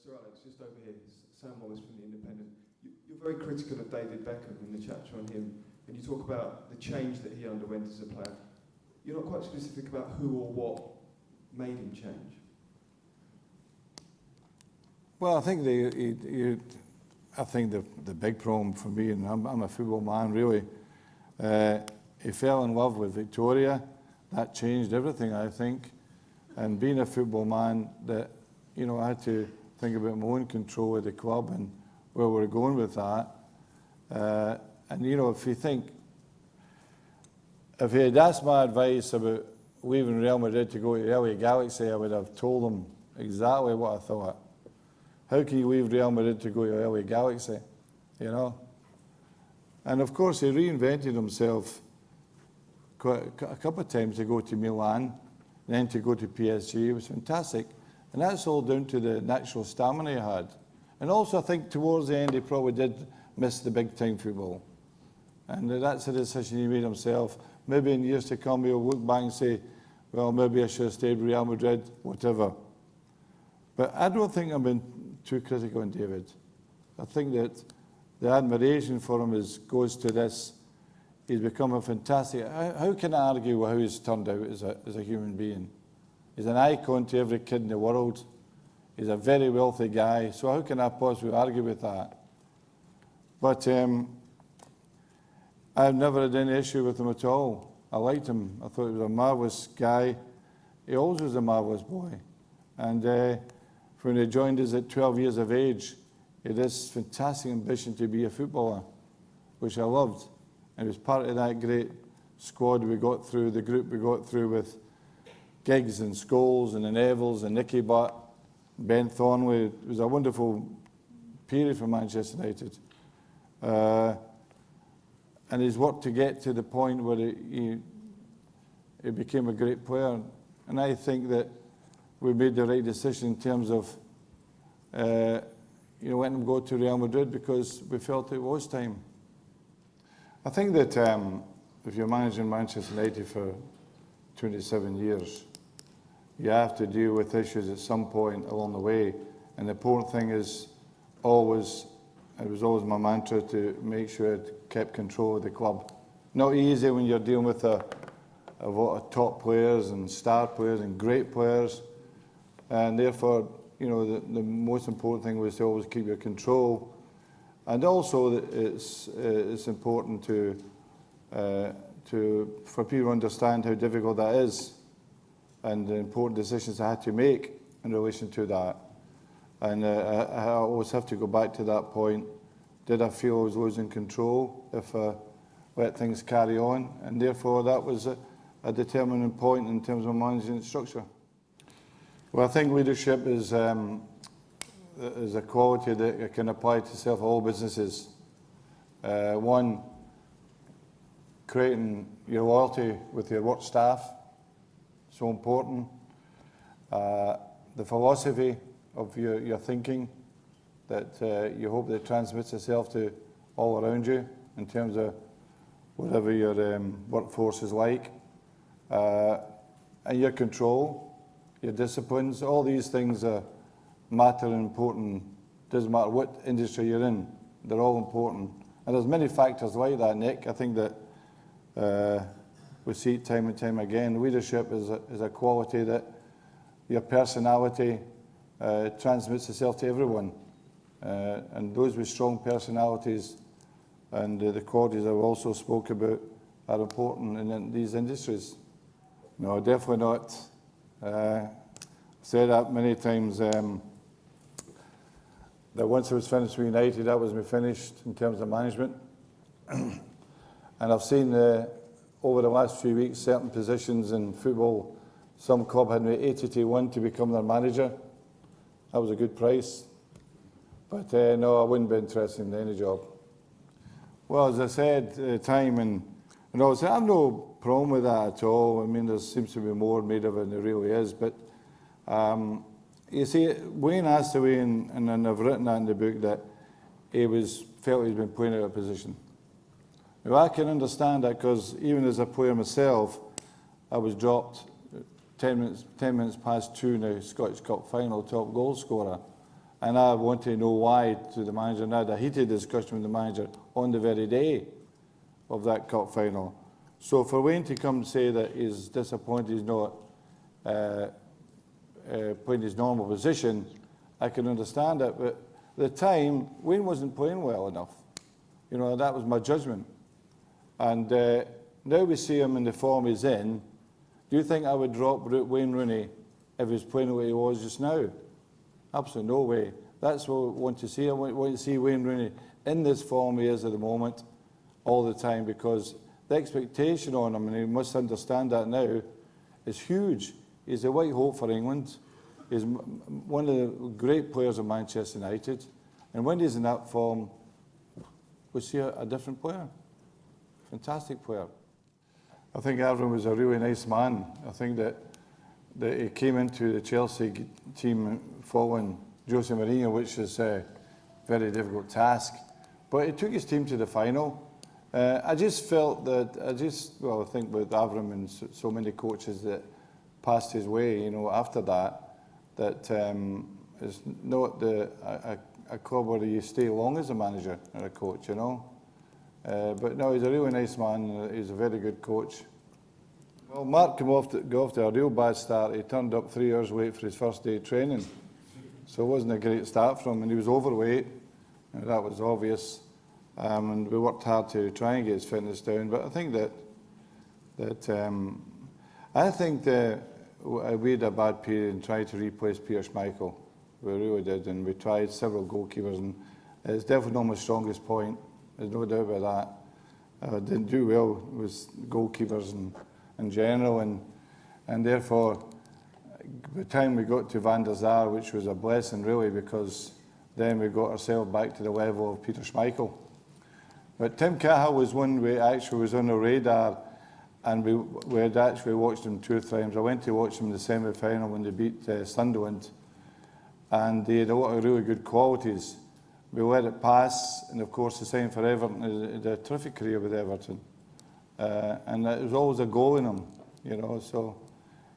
Sir Alex, just over here, Sam Wallace from The Independent. You're very critical of David Beckham in the chapter on him, and you talk about the change that he underwent as a player. You're not quite specific about who or what made him change. Well, I think the big problem for me, and I'm a football man really, he fell in love with Victoria. That changed everything, I think. And being a football man, that I had to think about my own control of the club and where we're going with that. And if he had asked my advice about leaving Real Madrid to go to LA Galaxy, I would have told him exactly what I thought. How can you leave Real Madrid to go to LA Galaxy? And of course, he reinvented himself a couple of times to go to Milan, then to go to PSG. It was fantastic. And that's all down to the natural stamina he had. And also, I think towards the end, he probably did miss the big-time football. And that's a decision he made himself. Maybe in years to come, he'll look back and say, well, maybe I should have stayed with Real Madrid, whatever. But I don't think I'm being too critical on David. I think that the admiration for him goes to this. He's become a fantastic... How can I argue how he's turned out as a human being? He's an icon to every kid in the world. He's a very wealthy guy. So how can I possibly argue with that? But I've never had any issue with him at all. I liked him. I thought he was a marvellous guy. He always was a marvellous boy. And when he joined us at 12 years of age, he had this fantastic ambition to be a footballer, which I loved. And he was part of that great squad we got through, the group we got through with Giggs and Scholes and the Nevilles and Nicky Butt, Ben Thornley. It was a wonderful period for Manchester United. And he's worked to get to the point where he became a great player. And I think that we made the right decision in terms of letting him go to Real Madrid because we felt it was time. I think that if you're managing Manchester United for 27 years, you have to deal with issues at some point along the way. And the important thing is it was always my mantra to make sure I kept control of the club. Not easy when you're dealing with a lot of top players and star players and great players. And therefore, the most important thing was to always keep your control. And also, it's important for people to understand how difficult that is and the important decisions I had to make in relation to that. And I always have to go back to that point. Did I feel I was losing control if I let things carry on? And therefore, that was a determining point in terms of management structure. Well, I think leadership is a quality that can apply to all businesses. One, creating your loyalty with your work staff, so important. The philosophy of your thinking, that you hope that transmits itself to all around you in terms of whatever your workforce is like. And your control, your disciplines, all these things matter and important. Doesn't matter what industry you're in, they're all important. And there's many factors like that, Nick. I think that we see it time and time again. Leadership is a quality that your personality transmits itself to everyone. And those with strong personalities and the qualities I've also spoke about are important in these industries. No, definitely not. I've said that many times, that once I was finished with United, that was me finished in terms of management. And I've seen over the last few weeks certain positions in football, some club had me 80 to 1 to become their manager. That was a good price. But no, I wouldn't be interested in any job. Well, as I said, time and I have no problem with that at all. I mean, there seems to be more made of it than there really is. But you see, Wayne asked away, and I've written that in the book, that he felt he'd been playing out of position. Now, I can understand that because even as a player myself, I was dropped 10 minutes past 2 in the Scottish Cup final, top goal scorer. And I wanted to know why to the manager, and I had a heated discussion with the manager on the very day of that cup final. So for Wayne to come and say that he's disappointed he's not playing his normal position, I can understand it. But at the time, Wayne wasn't playing well enough. You know, that was my judgment. And now we see him in the form he's in. Do you think I would drop Wayne Rooney if he was playing the way he was just now? Absolutely no way. That's what I want to see. I want to see Wayne Rooney in this form he is at the moment all the time, because the expectation on him, and he must understand that now, is huge. He's a white hope for England. He's one of the great players of Manchester United. And when he's in that form, we see a different player. Fantastic player. I think Avram was a really nice man. I think that he came into the Chelsea team following Jose Mourinho, which is a very difficult task. But he took his team to the final. I just felt that, I think with Avram and so many coaches that passed his way, you know, after that it's not a club where you stay long as a manager or a coach, you know. But no, he's a really nice man. He's a very good coach. Well, Mark got off to a real bad start. He turned up 3 hours late for his first day of training. So it wasn't a great start for him, and he was overweight, and that was obvious. And we worked hard to try and get his fitness down. But I think we had a bad period and tried to replace Peter Schmeichel. We really did, and we tried several goalkeepers, and it's definitely not my strongest point. There's no doubt about that. I didn't do well with goalkeepers in general, and therefore, by the time we got to Van der Sar, which was a blessing really, because then we got ourselves back to the level of Peter Schmeichel. But Tim Cahill was one we actually was on the radar, and we had actually watched him 2 times. I went to watch him in the semi-final when they beat Sunderland, and he had a lot of really good qualities. We let it pass, and of course the same for Everton. He had a terrific career with Everton, and there was always a goal in him, you know. So,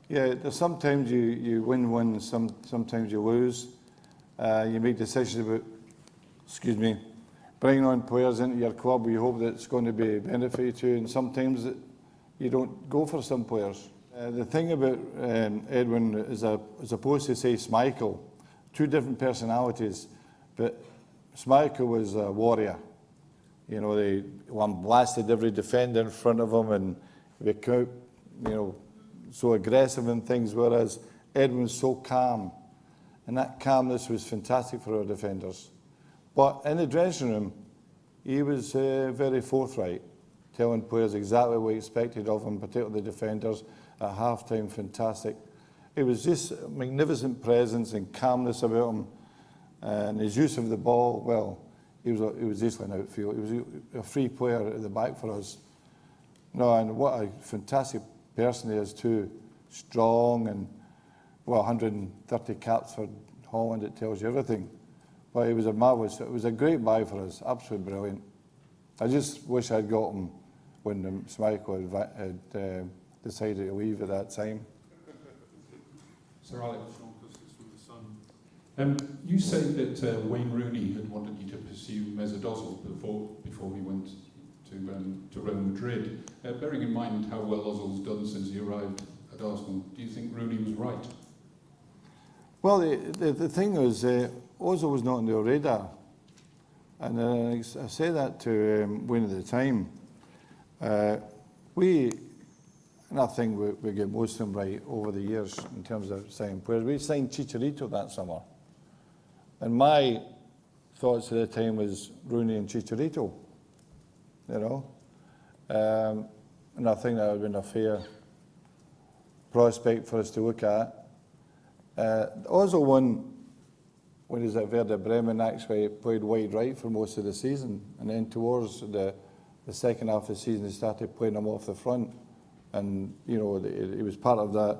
yeah, sometimes you win one, and sometimes you lose. You make decisions about, bringing on players into your club. You hope that it's going to be benefit to you, and sometimes you don't go for some players. The thing about Edwin is, as opposed to say Schmeichel, 2 different personalities, but Schmeichel was a warrior. You know, they blasted every defender in front of him, and they could, you know, so aggressive and things, whereas Edwin was so calm. And that calmness was fantastic for our defenders. But in the dressing room, he was very forthright, telling players exactly what he expected of them, particularly the defenders. At half-time, fantastic. It was just a magnificent presence and calmness about him. And his use of the ball, well, he was easily an outfield. He was a free player at the back for us. No, and what a fantastic person he is too. Strong and, well, 130 caps for Holland, it tells you everything. But he was a marvellous, it was a great buy for us, absolutely brilliant. I just wish I'd got him when Schmeichel had decided to leave at that time. Sir Alex from the Sun. You say that Wayne Rooney had wanted you to pursue Mesut Ozil before he went to Real Madrid. Bearing in mind how well Ozil's done since he arrived at Arsenal, do you think Rooney was right? Well, the thing was, Ozil was not on the radar. And I say that to Wayne at the time. And I think we get most of them right over the years in terms of signing players. We signed Chicharito that summer. And my thoughts at the time was Rooney and Chicharito, you know. And I think that would have been a fair prospect for us to look at. Ozil won when he was at Werder Bremen, actually played wide right for most of the season. And then towards the second half of the season, he started playing him off the front. And, you know, he was part of that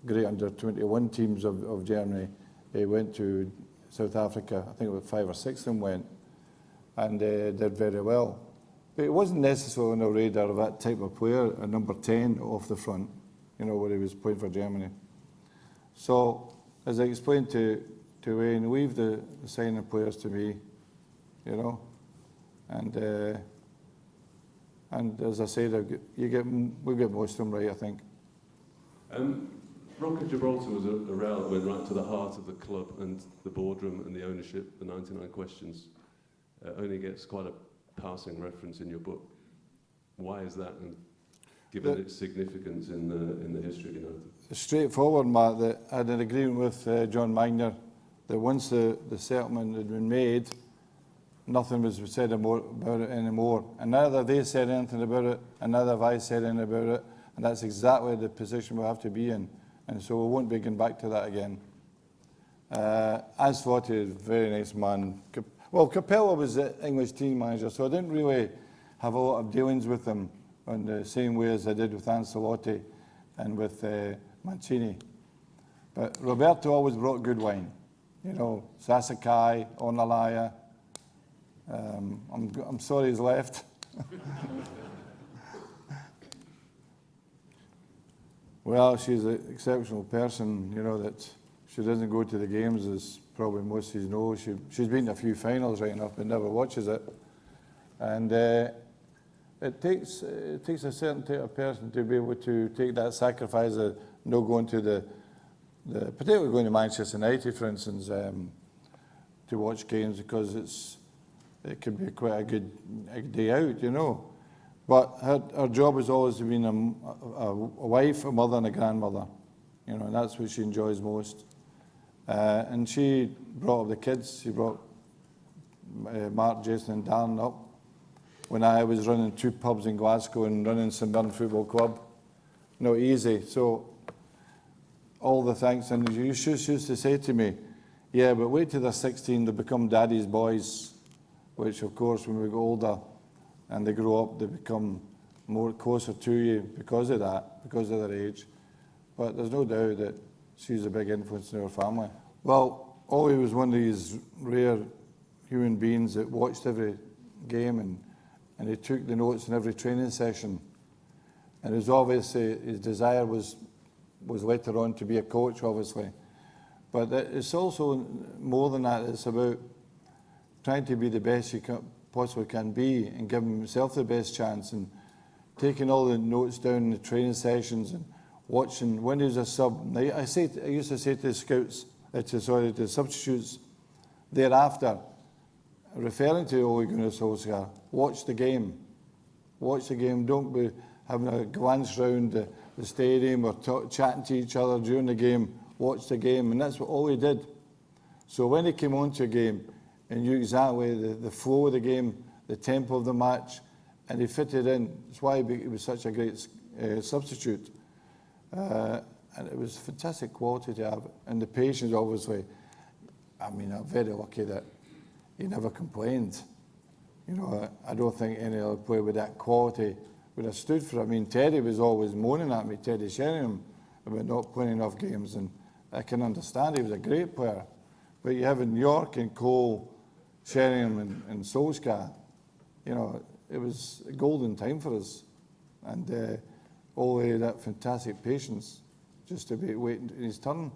great under-21 teams of Germany. He went to South Africa, I think it was 5 or 6 of them went, and did very well. But it wasn't necessarily on the radar of that type of player, a number 10 off the front, you know, where he was playing for Germany. So, as I explained to Wayne, leave the signing players to me, you know. And as I said, we get most of them right, I think. Rock of Gibraltar was a row that went right to the heart of the club and the boardroom and the ownership. The 99 Questions only gets quite a passing reference in your book. Why is that, and given its significance in the history of United? It's straightforward, Matt, that I had an agreement with John Magner that once the settlement had been made, nothing was said about it anymore. And neither they said anything about it, and neither have I said anything about it. And that's exactly the position we have to be in. And so we won't be going back to that again. Ancelotti is a very nice man. Well, Capello was the English team manager, so I didn't really have a lot of dealings with him in the same way as I did with Ancelotti and with Mancini. But Roberto always brought good wine. You know, Sasakai, Onalaya. I'm sorry he's left. Well, she's an exceptional person, you know, that she doesn't go to the games, as probably most of you know. She's been to a few finals right enough, but never watches it. And it takes a certain type of person to be able to take that sacrifice of no going to the particularly going to Manchester United, for instance, to watch games, because it can be quite a good day out, you know. But her job has always been a wife, a mother, and a grandmother, you know, and that's what she enjoys most. And she brought up the kids. She brought Mark, Jason, and Darren up when I was running 2 pubs in Glasgow and running St Mirren Football Club. Not easy. So all the thanks. And you used to say to me, yeah, but wait till they're 16, they become daddy's boys, which, of course, when we get older and they grow up, they become more closer to you because of that, because of their age. But there's no doubt that she's a big influence in our family. Well, Ollie was one of these rare human beings that watched every game and he took the notes in every training session. And his desire was later on to be a coach, obviously. But it's also more than that. It's about trying to be the best you possibly can be and giving himself the best chance, and taking all the notes down in the training sessions and watching when he was a sub. I used to say to the scouts, to the substitutes thereafter, referring to Ole Gunnar Solskjaer, watch the game. Watch the game. Don't be having a glance round the stadium or chatting to each other during the game. Watch the game. And that's what Ole did. So when he came onto a game and knew exactly the flow of the game, the tempo of the match, and he fitted in. That's why he was such a great substitute. And it was fantastic quality to have. And the patience, obviously. I mean, I'm very lucky that he never complained. You know, I don't think any other player with that quality would have stood for it. I mean, Teddy was always moaning at me, Teddy Sheringham, about not playing enough games, and I can understand. He was a great player. But you have in York and Cole, Sheringham and Solskjaer, you know, it was a golden time for us. And Ole had that fantastic patience just to be waiting his turn.